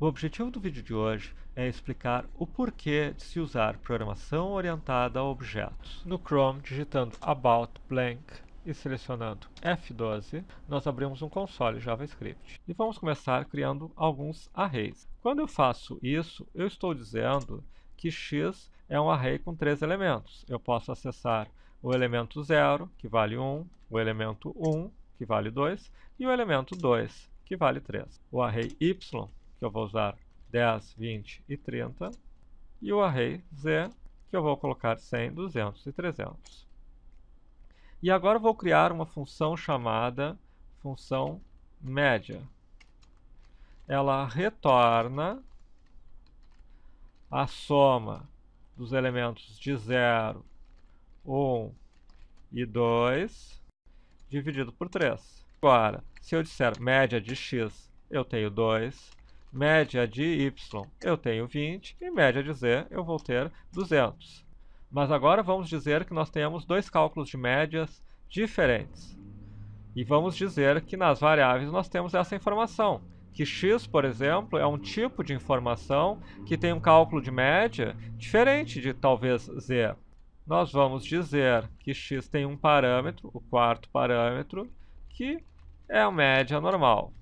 O objetivo do vídeo de hoje é explicar o porquê de se usar programação orientada a objetos. No Chrome, digitando About Blank e selecionando F12, nós abrimos um console JavaScript. E vamos começar criando alguns arrays. Quando eu faço isso, eu estou dizendo que x é um array com 3 elementos. Eu posso acessar o elemento 0, que vale 1, o elemento 1, que vale 2, e o elemento 2, que vale 3. O array y, que eu vou usar 10, 20 e 30, e o array z, que eu vou colocar 100, 200 e 300. E agora eu vou criar uma função chamada função média. Ela retorna a soma dos elementos de 0, 1 e 2, dividido por 3. Agora, se eu disser média de x, eu tenho 2, média de y, eu tenho 20, e média de z, eu vou ter 200. Mas agora vamos dizer que nós temos dois cálculos de médias diferentes. E vamos dizer que nas variáveis nós temos essa informação, que x, por exemplo, é um tipo de informação que tem um cálculo de média diferente de talvez z. Nós vamos dizer que x tem um parâmetro, o quarto parâmetro, que é a média normal.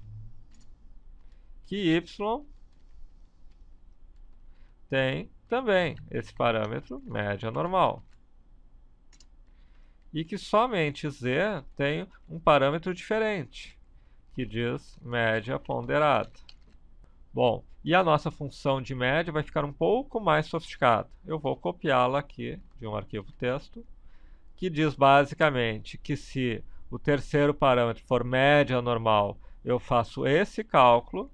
Que y tem também esse parâmetro, média normal. E que somente z tem um parâmetro diferente, que diz média ponderada. Bom, e a nossa função de média vai ficar um pouco mais sofisticada. Eu vou copiá-la aqui de um arquivo texto, que diz basicamente que se o terceiro parâmetro for média normal, eu faço esse cálculo,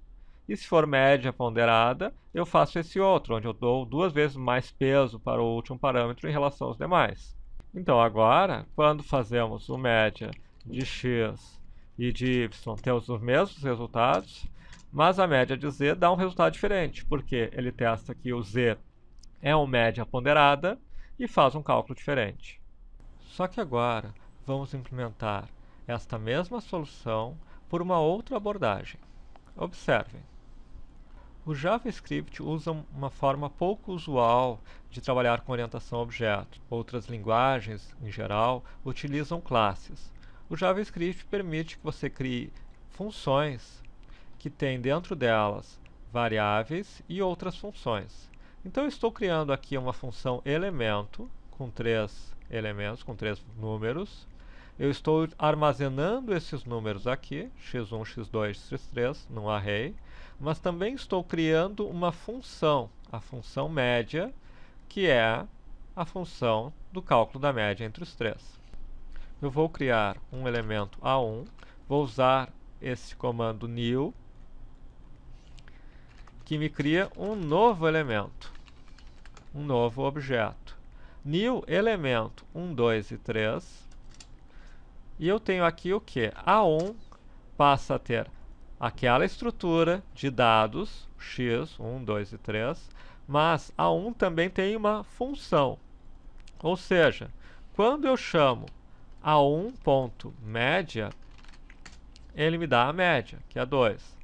e se for média ponderada, eu faço esse outro, onde eu dou 2 vezes mais peso para o último parâmetro em relação aos demais. Então agora, quando fazemos o média de x e de y, temos os mesmos resultados, mas a média de z dá um resultado diferente, porque ele testa que o z é uma média ponderada e faz um cálculo diferente. Só que agora vamos implementar esta mesma solução por uma outra abordagem. Observem. O JavaScript usa uma forma pouco usual de trabalhar com orientação a objetos. Outras linguagens, em geral, utilizam classes. O JavaScript permite que você crie funções que têm dentro delas variáveis e outras funções. Então, eu estou criando aqui uma função elemento com 3 elementos, com 3 números. Eu estou armazenando esses números aqui, x1, x2, x3, num array, mas também estou criando uma função, a função média, que é a função do cálculo da média entre os 3. Eu vou criar um elemento A1, vou usar esse comando new, que me cria um novo elemento, um novo objeto. New elemento 1, 2 e 3. E eu tenho aqui o que? A1 passa a ter aquela estrutura de dados, x, 1, 2 e 3, mas A1 também tem uma função. Ou seja, quando eu chamo A1.média, ele me dá a média, que é 2.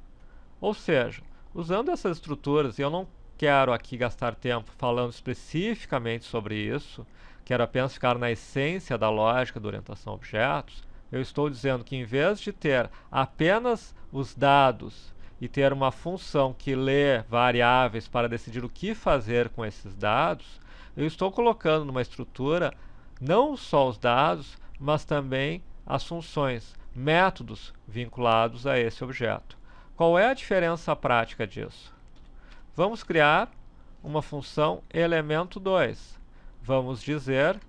Ou seja, usando essas estruturas, e eu não quero aqui gastar tempo falando especificamente sobre isso, quero apenas ficar na essência da lógica da orientação a objetos, eu estou dizendo que em vez de ter apenas os dados e ter uma função que lê variáveis para decidir o que fazer com esses dados, eu estou colocando numa estrutura não só os dados, mas também as funções, métodos vinculados a esse objeto. Qual é a diferença prática disso? Vamos criar uma função elemento 2. Vamos dizer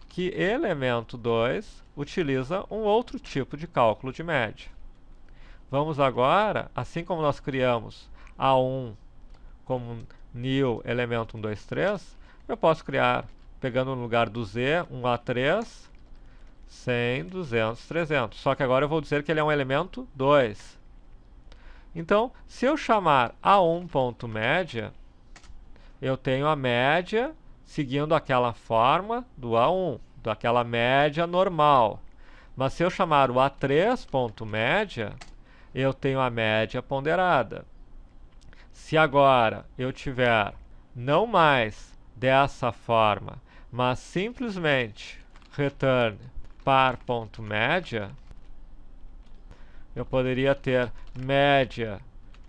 que elemento 2 utiliza um outro tipo de cálculo de média. Vamos agora, assim como nós criamos A1 como new elemento 1, 2, 3, eu posso criar, pegando no lugar do z, um A3, 100, 200, 300. Só que agora eu vou dizer que ele é um elemento 2. Então, se eu chamar A1.média, eu tenho a média seguindo aquela forma do A1, daquela média normal. Mas se eu chamar o A3.média, eu tenho a média ponderada. Se agora eu tiver não mais dessa forma, mas simplesmente return par.média, eu poderia ter média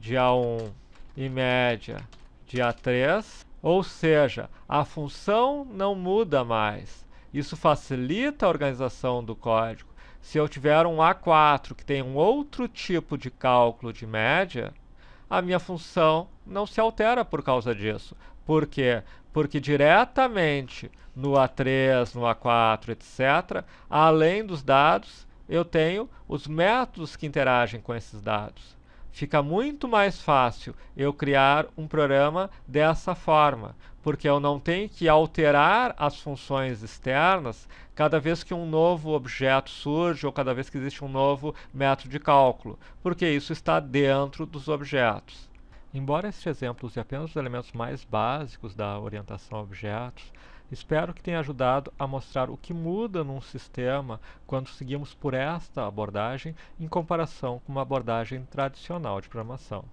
de A1 e média de A3, ou seja, a função não muda mais. Isso facilita a organização do código. Se eu tiver um A4 que tem um outro tipo de cálculo de média, a minha função não se altera por causa disso. Por quê? Porque diretamente no A3, no A4, etc., além dos dados, eu tenho os métodos que interagem com esses dados. Fica muito mais fácil eu criar um programa dessa forma, porque eu não tenho que alterar as funções externas cada vez que um novo objeto surge ou cada vez que existe um novo método de cálculo, porque isso está dentro dos objetos. Embora este exemplo use apenas os elementos mais básicos da orientação a objetos, espero que tenha ajudado a mostrar o que muda num sistema quando seguimos por esta abordagem em comparação com uma abordagem tradicional de programação.